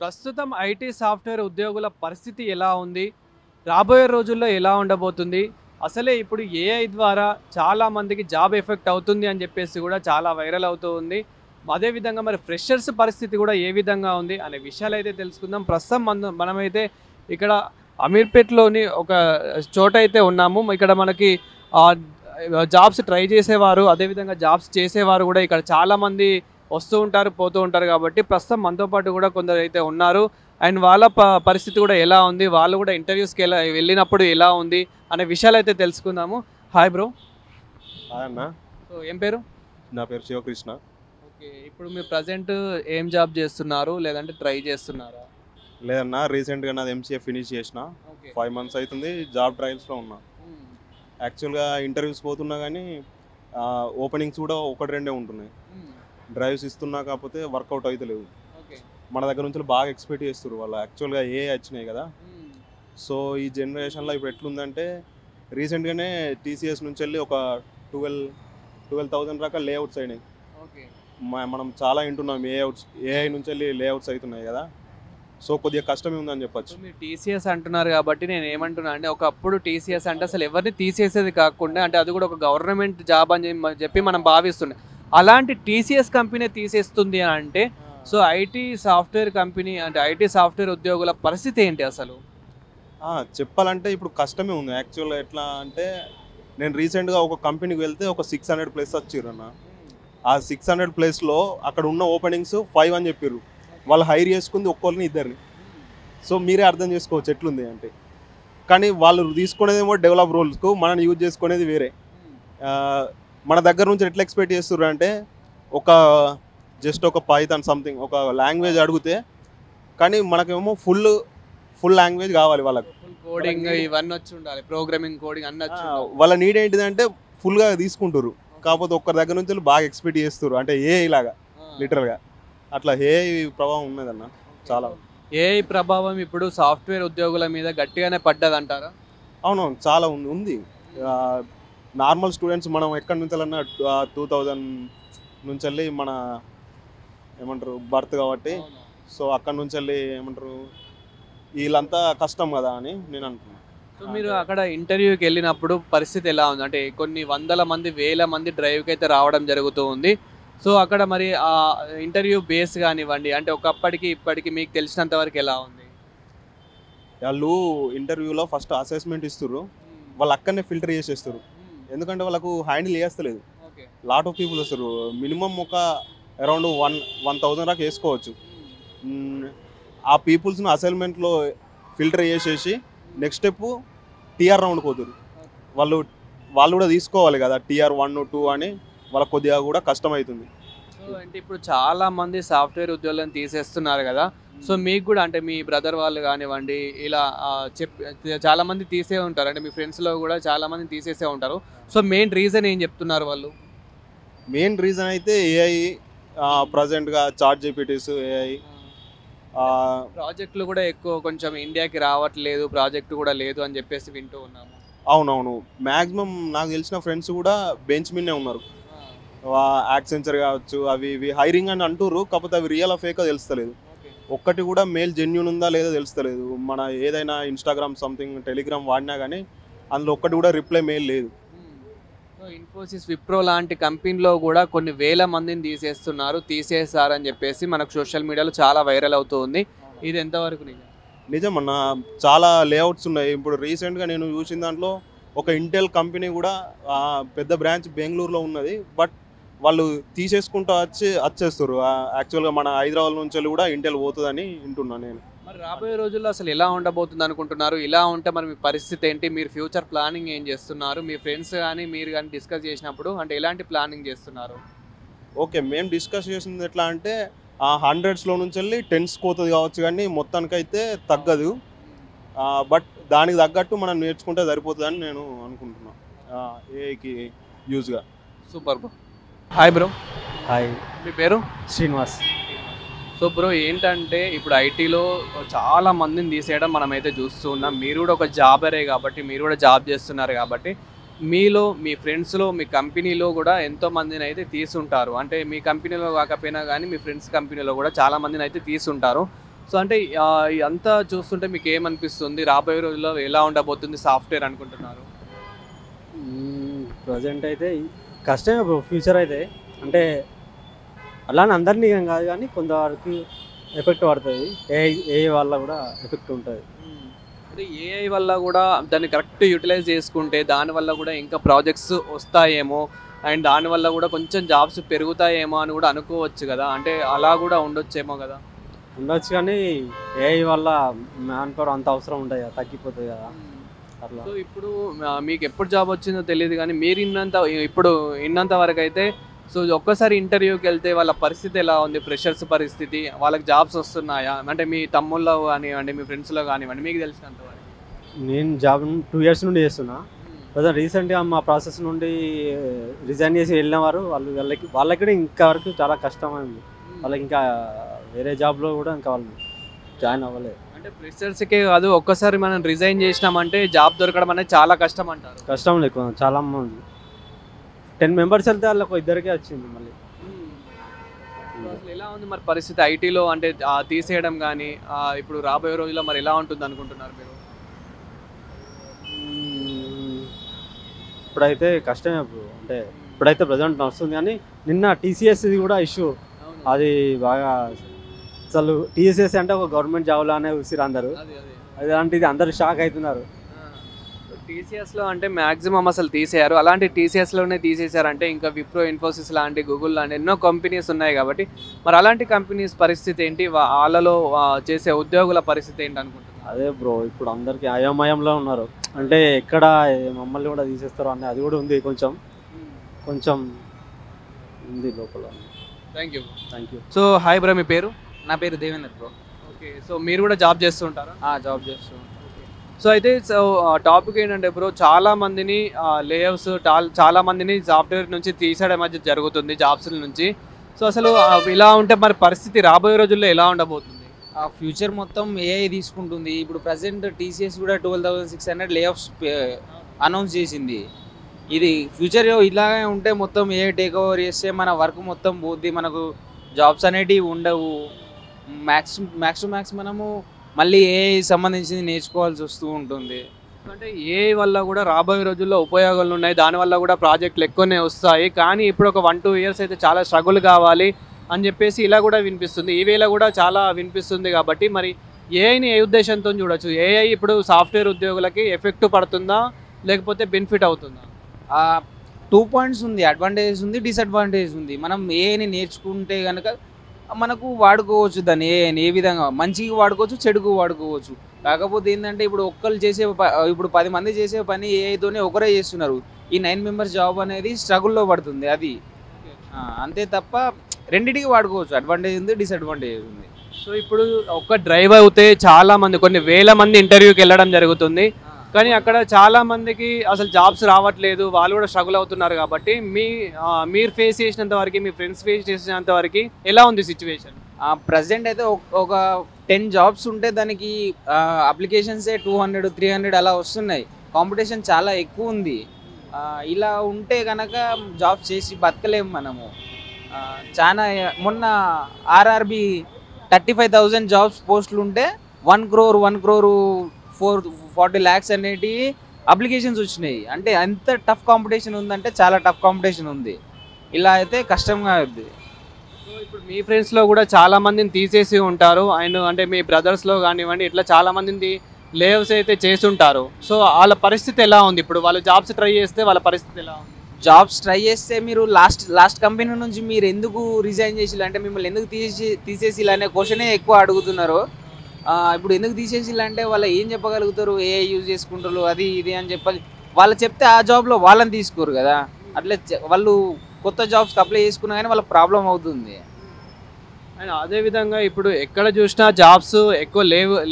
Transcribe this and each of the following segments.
ప్రస్తుతం IT software ఉద్యోగుల పరిస్థితి ఎలా ఉంది? రాబోయే రోజుల్లో ఎలా ఉండబోతుంది? అసలే ఇప్పుడు ఏఐ ద్వారా చాలా మందికి జాబ్ ఎఫెక్ట్ అవుతుంది అని చెప్పేసి కూడా చాలా వైరల్ అవుతూ ఉంది. అదేవిధంగా మరి ఫ్రెషర్స్ పరిస్థితి కూడా ఏ విధంగా ఉంది అనే విషయాలు అయితే తెలుసుకుందాం. ప్రస్తుతం మనమైతే ఇక్కడ అమీర్పేట్లోని ఒక చోట అయితే ఉన్నాము. ఇక్కడ మనకి జాబ్స్ ట్రై చేసేవారు, అదేవిధంగా జాబ్స్ చేసేవారు కూడా ఇక్కడ చాలామంది వస్తూ ఉంటారు, పోతూ ఉంటారు. కాబట్టి ప్రస్తుతం మనతో పాటు కూడా కొందరు అయితే ఉన్నారు. అండ్ వాళ్ళ పరిస్థితి కూడా ఎలా ఉంది, వాళ్ళు కూడా ఇంటర్వ్యూస్కి వెళ్ళినప్పుడు ఎలా ఉంది అనే విషయాలు అయితే తెలుసుకుందాము. Hi bro. హాయ్ అన్న, సో ఏం పేరు? నా పేరు శివకృష్ణ. ఓకే, ఇప్పుడు మీరు ప్రజెంట్ ఏం జాబ్ చేస్తున్నారు, లేదంటే ట్రై చేస్తున్నారా? లేదన్నా, రీసెంట్గా నాది ఎంసీఏ ఫినిష్ చేసిన. ఓకే. 5 months అవుతుంది, జాబ్ ట్రయల్స్లో ఉన్నా. యాక్చువల్గా ఇంటర్వ్యూస్ పోతున్నా కానీ ఓపెనింగ్స్ కూడా ఒకటి రెండే ఉంటున్నాయి. డ్రైవ్స్ ఇస్తున్నా, కాకపోతే వర్కౌట్ అవుతలేవు. ఓకే. మన దగ్గర నుంచి బాగా ఎక్స్పెక్ట్ చేస్తారు వాళ్ళు. యాక్చువల్గా ఏ వచ్చినాయి కదా. సో ఈ జనరేషన్లో ఇప్పుడు ఎట్లుందంటే, రీసెంట్గానే టీసీఎస్ నుంచి వెళ్ళి ఒక 12,000 రకాల లేఅవుట్స్ అయినాయి. ఓకే. మనం చాలా వింటున్నాం ఏఐ నుంచి వెళ్ళి లేఅవుట్స్ అవుతున్నాయి కదా. సో కొద్దిగా కష్టమే ఉందని చెప్పచ్చు. మీరు టీసీఎస్ అంటున్నారు కాబట్టి నేను ఏమంటున్నా అంటే, ఒకప్పుడు టీసీఎస్ అంటే అసలు ఎవరిని తీసేసేది కాకుండా, అంటే అది కూడా ఒక గవర్నమెంట్ జాబ్ అని చెప్పి మనం భావిస్తుండే. అలాంటి టీసీఎస్ కంపెనీ తీసేస్తుంది అని అంటే, సో ఐటీ సాఫ్ట్వేర్ కంపెనీ అంటే ఐటీ సాఫ్ట్వేర్ ఉద్యోగుల పరిస్థితి ఏంటి అసలు? చెప్పాలంటే ఇప్పుడు కష్టమే ఉంది. యాక్చువల్గా ఎట్లా అంటే, నేను రీసెంట్గా ఒక కంపెనీకి వెళ్తే ఒక 600+ వచ్చిర్రు అన్న. ఆ 600+లో అక్కడ ఉన్న ఓపెనింగ్స్ 5 అని చెప్పారు. వాళ్ళు హైర్ చేసుకుంది ఒక్కరిని ఇద్దరిని. సో మీరే అర్థం చేసుకోవచ్చు ఎట్లుంది అంటే. కానీ వాళ్ళు తీసుకునేదేమో డెవలప్ రోల్స్కు, మనం యూజ్ చేసుకునేది వేరే. మన దగ్గర నుంచి ఎట్లా ఎక్స్పెక్ట్ చేస్తున్నారు అంటే, జస్ట్ ఒక పైథాన్ సంథింగ్ ఒక లాంగ్వేజ్ అడిగితే, కానీ మనకేమో ఫుల్ లాంగ్వేజ్ కావాలి వాళ్ళకి. ఫుల్ కోడింగ్ ఇవన్నీ వచ్చి ఉండాలి, ప్రోగ్రామింగ్ కోడింగ్ అన్నీ వచ్చి ఉండాలి. వాళ్ళ నీడ్ ఏంటిదంటే ఫుల్గా తీసుకుంటారు. కాకపోతే ఒక్కరి దగ్గర నుంచి బాగా ఎక్స్పెక్ట్ చేస్తారు, అంటే ఏఐ లాగా లిటరల్గా. అట్లా ఏఐ ప్రభావం ఉన్నదన్న చాలా. ఏఐ ప్రభావం ఇప్పుడు సాఫ్ట్వేర్ ఉద్యోగుల మీద గట్టిగానే పడ్డది అంటారా? అవునవును, చాలా ఉంది. నార్మల్ స్టూడెంట్స్ మనం ఎక్కడి నుంచి వెళ్ళినా 2000 నుంచి వెళ్ళి మన ఏమంటారు బర్త్ కాబట్టి, సో అక్కడి నుంచి వెళ్ళి ఏమంటారు వీళ్ళంతా కష్టం కదా అని నేను అంటున్నాను. సో మీరు అక్కడ ఇంటర్వ్యూకి వెళ్ళినప్పుడు పరిస్థితి ఎలా ఉంది? అంటే కొన్ని వందల మంది, వేల మంది డ్రైవ్కి అయితే రావడం జరుగుతూ ఉంది. సో అక్కడ మరి ఆ ఇంటర్వ్యూ బేస్ కానివ్వండి, అంటే ఒకప్పటికి ఇప్పటికి మీకు తెలిసినంత వరకు ఎలా ఉంది? వాళ్ళు ఇంటర్వ్యూలో ఫస్ట్ అసెస్మెంట్ ఇస్తారు, వాళ్ళు అక్కడనే ఫిల్టర్ చేసేస్తారు. ఎందుకంటే వాళ్ళకు హ్యాండిల్ చేస్తలేదు. లాట్ ఆఫ్ పీపుల్ వస్తారు, మినిమం ఒక అరౌండ్ 1,000 దాకా వేసుకోవచ్చు. ఆ పీపుల్స్ని అసైన్మెంట్లో ఫిల్టర్ చేసేసి నెక్స్ట్ స్టెప్ టీఆర్ రౌండ్కి పోతారు. వాళ్ళు కూడా తీసుకోవాలి కదా, టీఆర్ 1, 2 అని. వాళ్ళకి కొద్దిగా కూడా కష్టమవుతుంది. సో అంటే ఇప్పుడు చాలా మంది సాఫ్ట్వేర్ ఉద్యోగులను తీసేస్తున్నారు కదా. సో మీకు కూడా అంటే మీ బ్రదర్ వాళ్ళు కానివ్వండి, ఇలా చాలా మంది తీసే ఉంటారు, అంటే మీ ఫ్రెండ్స్లో కూడా చాలా మంది తీసేసే ఉంటారు. సో మెయిన్ రీజన్ ఏం చెప్తున్నారు వాళ్ళు? మెయిన్ రీజన్ అయితే ఏఐ, ప్రజెంట్గా చాట్ జీపీటీస్, ఏఐ ప్రాజెక్టులు కూడా ఎక్కువ కొంచెం ఇండియాకి రావట్లేదు, ప్రాజెక్టు కూడా లేదు అని చెప్పేసి వింటూ ఉన్నాము. అవునవును, మ్యాక్సిమం నాకు తెలిసిన ఫ్రెండ్స్ కూడా బెంచ్ మీదనే ఉన్నారు. యాక్సెంచర్ కావచ్చు, అవి ఇవి హైరింగ్ అని అంటుర్రు, కాకపోతే అవి రియల్ ఫేక్ తెలుస్తలేదు. ఒక్కటి కూడా మెయిల్ జెన్యూన్ ఉందా లేదో తెలుస్తలేదు. మన ఏదైనా ఇన్స్టాగ్రామ్ సంథింగ్ టెలిగ్రామ్ వాడినా కానీ అందులో ఒక్కటి కూడా రిప్లై మెయిల్ లేదు. సో ఇన్ఫోసిస్, విప్రో లాంటి కంపెనీలో కూడా కొన్ని వేల మందిని తీసేసారని చెప్పేసి మనకు సోషల్ మీడియాలో చాలా వైరల్ అవుతూ ఉంది. ఇది ఎంతవరకు నిజమన్న, చాలా లేఅవుట్స్ ఉన్నాయి. ఇప్పుడు రీసెంట్గా నేను చూసిన దాంట్లో ఒక ఇంటెల్ కంపెనీ కూడా పెద్ద బ్రాంచ్ బెంగళూరులో ఉన్నది. బట్ వాళ్ళు తీసేసుకుంటూ వచ్చేస్తారు. యాక్చువల్గా మన హైదరాబాద్ నుంచి కూడా ఇంటెల్ పోతుందని వింటున్నాను నేను. మరి రాబోయే రోజుల్లో అసలు ఎలా ఉండబోతుంది అనుకుంటున్నారు? ఇలా ఉంటే మరి మీ పరిస్థితి ఏంటి? మీరు ఫ్యూచర్ ప్లానింగ్ ఏం చేస్తున్నారు? మీ ఫ్రెండ్స్ కానీ మీరు కానీ డిస్కస్ చేసినప్పుడు అంటే ఎలాంటి ప్లానింగ్ చేస్తున్నారు? ఓకే, మేము డిస్కస్ చేసింది ఎట్లా అంటే, 100s నుంచి వెళ్ళి 10s పోతుంది కావచ్చు, కానీ మొత్తానికైతే తగ్గదు. బట్ దానికి తగ్గట్టు మనం నేర్చుకుంటే సరిపోతుందని నేను అనుకుంటున్నాను, ఏఐకి యూజ్గా. Super bro. Hi bro. Hi, మీ పేరు? శ్రీనివాస్. సో బ్రో, ఏంటంటే ఇప్పుడు ఐటీలో చాలా మందిని తీసేయడం మనమైతే చూస్తూ ఉన్నాం. మీరు కూడా ఒక జాబరే కాబట్టి, మీరు కూడా జాబ్ చేస్తున్నారు కాబట్టి, మీలో, మీ ఫ్రెండ్స్లో, మీ కంపెనీలో కూడా ఎంతో మందిని అయితే తీసుంటారు. అంటే మీ కంపెనీలో కాకపోయినా కానీ మీ ఫ్రెండ్స్ కంపెనీలో కూడా చాలా మందిని అయితే తీసుంటారు. సో అంటే అంతా చూస్తుంటే మీకు ఏమనిపిస్తుంది? రాబోయే రోజుల్లో ఎలా ఉండబోతుంది సాఫ్ట్‌వేర్ అనుకుంటున్నారు? ప్రజెంట్ అయితే కష్టమే బ్రో ఫ్యూచర్ అయితే. అంటే అలానే అందరినీ ఏం కాదు కానీ కొంతవరకు ఎఫెక్ట్ పడుతుంది. ఏఐ వల్ల కూడా ఎఫెక్ట్ ఉంటుంది. అంటే ఏఐ వల్ల కూడా దాన్ని కరెక్ట్ యూటిలైజ్ చేసుకుంటే దానివల్ల కూడా ఇంకా ప్రాజెక్ట్స్ వస్తాయేమో అండ్ దానివల్ల కూడా కొంచెం జాబ్స్ పెరుగుతాయేమో అని కూడా అనుకోవచ్చు కదా, అంటే అలా కూడా ఉండొచ్చేమో కదా. ఉండొచ్చు కానీ ఏఐ వల్ల మ్యాన్ పవర్ అంత అవసరం ఉంటుంది కదా, తగ్గిపోతుంది కదా అట్లా. సో ఇప్పుడు మీకు ఎప్పుడు జాబ్ వచ్చిందో తెలియదు కానీ మీరు ఇప్పుడు ఇన్నంత వరకు అయితే సో ఒక్కసారి ఇంటర్వ్యూకి వెళ్తే వాళ్ళ పరిస్థితి ఎలా ఉంది, ఫ్రెషర్స్ పరిస్థితి, వాళ్ళకి జాబ్స్ వస్తున్నాయా, అంటే మీ తమ్ముళ్ళలో కానివ్వండి మీ ఫ్రెండ్స్లో కానివ్వండి మీకు తెలిసినంత వరకు? నేను జాబ్ 2 years నుండి చేస్తున్నా. ప్రజెంట్ రీసెంట్గా మా ప్రాసెస్ నుండి రిజైన్ చేసి వెళ్ళిన వారు వాళ్ళకి కూడా ఇంకా వరకు చాలా కష్టమైంది. వాళ్ళకి ఇంకా వేరే జాబ్లో కూడా ఇంకా వాళ్ళు జాయిన్ అవ్వలేదు. అంటే ఫ్రెషర్స్కే కాదు, ఒక్కసారి మనం రిజైన్ చేసినామంటే జాబ్ దొరకడం అనేది చాలా కష్టం అంటారు. కష్టం లేకుండా చాలా మంది 10 members వెళ్తే వాళ్ళకు ఇద్దరికే వచ్చింది మళ్ళీ. అసలు ఎలా ఉంది మరి పరిస్థితి ఐటీలో, అంటే తీసేయడం కానీ ఇప్పుడు రాబోయే రోజుల్లో మరి ఎలా ఉంటుంది అనుకుంటున్నారు మీరు? ఇప్పుడైతే కష్టమే బ్రో. అంటే ఇప్పుడైతే ప్రజెంట్ నడుస్తుంది కానీ నిన్న టీసీఎస్ కూడా ఇష్యూ, అది బాగా అసలు టీసీఎస్ అంటే ఒక గవర్నమెంట్ జాబ్ లానే చూసిరు అందరూ. అలాంటిది అందరు షాక్ అవుతున్నారు. టీసీఎస్లో అంటే మ్యాక్సిమం అసలు తీసేయారు, అలాంటి టీసీఎస్లోనే తీసేశారంటే ఇంకా విప్రో, ఇన్ఫోసిస్ లాంటి, గూగుల్ లాంటి ఎన్నో కంపెనీస్ ఉన్నాయి కాబట్టి మరి అలాంటి కంపెనీస్ పరిస్థితి ఏంటి, వాళ్ళలో చేసే ఉద్యోగుల పరిస్థితి ఏంటి అనుకుంటున్నారు? అదే బ్రో ఇప్పుడు అందరికీ అయోమయంలో ఉన్నారు. అంటే ఎక్కడ మమ్మల్ని కూడా తీసేస్తారు అనే అది కూడా ఉంది, కొంచెం ఉంది లోపల. Thank you. So hi bro, మీ పేరు? నా పేరు దేవేందర్ బ్రో. ఓకే, సో మీరు కూడా జాబ్ చేస్తుంటారా? జాబ్ చేస్తూ. సో అయితే టాపిక్ ఏంటంటే బ్రో, చాలా మందిని లేఅవుట్స్, చాలా మందిని సాఫ్ట్వేర్ నుంచి తీసేయడం మధ్య జరుగుతుంది, జాబ్స్ నుంచి. సో అసలు ఇలా ఉంటే మరి పరిస్థితి రాబోయే రోజుల్లో ఎలా ఉండబోతుంది? ఫ్యూచర్ మొత్తం ఏఐ తీసుకుంటుంది. ఇప్పుడు ప్రజెంట్ టీసీఎస్ కూడా 12,600 లేఆఫ్స్ అనౌన్స్ చేసింది. ఇది ఫ్యూచర్ ఇలాగే ఉంటే మొత్తం ఏఐ టేక్ ఓవర్ చేస్తే మన వర్క్ మొత్తం పోద్ది, మనకు జాబ్స్ అనేటివి ఉండవు. మ్యాక్స్ మనము మళ్ళీ ఏఐ సంబంధించింది నేర్చుకోవాల్సి వస్తూ ఉంటుంది. అంటే ఏఐ వల్ల కూడా రాబోయే రోజుల్లో ఉపయోగాలు ఉన్నాయి, దానివల్ల కూడా ప్రాజెక్టులు ఎక్కువనే వస్తాయి. కానీ ఇప్పుడు ఒక 1-2 years అయితే చాలా స్ట్రగుల్ కావాలి అని చెప్పేసి ఇలా కూడా వినిపిస్తుంది, ఈ వేళ కూడా చాలా వినిపిస్తుంది. కాబట్టి మరి ఏఐని ఏ ఉద్దేశంతో చూడొచ్చు? ఏఐ ఇప్పుడు సాఫ్ట్వేర్ ఉద్యోగులకి ఎఫెక్ట్ పడుతుందా లేకపోతే బెనిఫిట్ అవుతుందా? 2 points ఉంది, అడ్వాంటేజ్ ఉంది, డిసడ్వాంటేజ్ ఉంది. మనం ఏఐని నేర్చుకుంటే కనుక మనకు వాడుకోవచ్చు, దాన్ని ఏ విధంగా మంచిగా వాడుకోవచ్చు, చెడుకు వాడుకోవచ్చు. కాకపోతే ఏంటంటే ఇప్పుడు ఒక్కరు చేసే ఇప్పుడు 10 మంది చేసే పని ఏఐతోనే ఒకరే చేస్తున్నారు. ఈ 9 members జాబ్ అనేది స్ట్రగుల్లో పడుతుంది. అది అంతే తప్ప రెండింటికి వాడుకోవచ్చు, అడ్వాంటేజ్ ఉంది, డిసడ్వాంటేజ్ ఉంది. సో ఇప్పుడు ఒక్క డ్రైవ్ అవుతే చాలా మంది, కొన్ని వేల మంది ఇంటర్వ్యూకి వెళ్ళడం జరుగుతుంది, కానీ అక్కడ చాలా మందికి అసలు జాబ్స్ రావట్లేదు, వాళ్ళు కూడా స్ట్రగుల్ అవుతున్నారు. కాబట్టి మీరు ఫేస్ చేసినంత వరకు, మీ ఫ్రెండ్స్ ఫేస్ చేసినంత వరకు ఎలా ఉంది సిచ్యువేషన్? ప్రజెంట్ అయితే ఒక 10 jobs ఉంటే దానికి అప్లికేషన్సే 200-300 అలా వస్తున్నాయి. కాంపిటీషన్ చాలా ఎక్కువ ఉంది. ఇలా ఉంటే కనుక జాబ్స్ చేసి బతకలేము మనము. చాలా మొన్న ఆర్ఆర్బి 35,000 జాబ్స్ పోస్టులు ఉంటే 1 crore 440 lakhs అనేటి అప్లికేషన్స్ వచ్చినాయి. అంటే ఎంత టఫ్ కాంపిటీషన్ ఉందంటే చాలా టఫ్ కాంపిటీషన్ ఉంది. ఇలా అయితే కష్టంగా అవుద్ది. సో ఇప్పుడు మీ ఫ్రెండ్స్లో కూడా చాలా మందిని తీసేసి ఉంటారు, అండ్ అంటే మీ బ్రదర్స్లో కానివ్వండి ఇట్లా చాలా మందిని లేవ్స్ అయితే చేస్తుంటారు. సో వాళ్ళ పరిస్థితి ఎలా ఉంది? ఇప్పుడు వాళ్ళు జాబ్స్ ట్రై చేస్తే వాళ్ళ పరిస్థితి ఎలా ఉంది? జాబ్స్ ట్రై చేస్తే మీరు లాస్ట్ కంపెనీ నుంచి మీరు ఎందుకు రిజైన్ చేసి, అంటే మిమ్మల్ని ఎందుకు తీసేసి అనే క్వశ్చనే ఎక్కువ అడుగుతున్నారు. ఇప్పుడు ఎందుకు తీసేసి అంటే వాళ్ళు ఏం చెప్పగలుగుతారు? ఏఐ యూజ్ చేసుకుంటారు, అది ఇది అని చెప్పాలి. వాళ్ళు చెప్తే ఆ జాబ్లో వాళ్ళని తీసుకోరు కదా. అట్లా వాళ్ళు కొత్త జాబ్స్కి అప్లై చేసుకున్నా కానీ వాళ్ళకి ప్రాబ్లం అవుతుంది. అండ్ అదేవిధంగా ఇప్పుడు ఎక్కడ చూసినా జాబ్స్ ఎక్కువ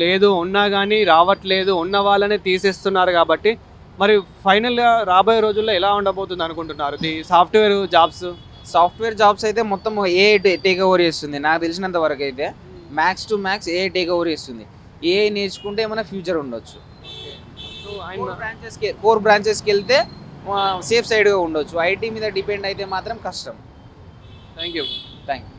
లేదు, ఉన్నా కానీ రావట్లేదు, ఉన్న వాళ్ళనే తీసేస్తున్నారు. కాబట్టి మరి ఫైనల్గా రాబోయే రోజుల్లో ఎలా ఉండబోతుంది అనుకుంటున్నారు ఈ సాఫ్ట్వేర్ జాబ్స్? అయితే మొత్తం ఏఐ టేక్ ఓవర్ చేస్తుంది నాకు తెలిసినంత వరకు. అయితే max to max AI take over చేస్తుంది. ఏఐ నేర్చుకుంటే ఏమైనా ఫ్యూచర్ ఉండొచ్చు. కోర్ బ్రాంచెస్కి వెళ్తే సేఫ్ సైడ్గా ఉండొచ్చు. ఐటీ మీద డిపెండ్ అయితే మాత్రం కష్టం. Thank you.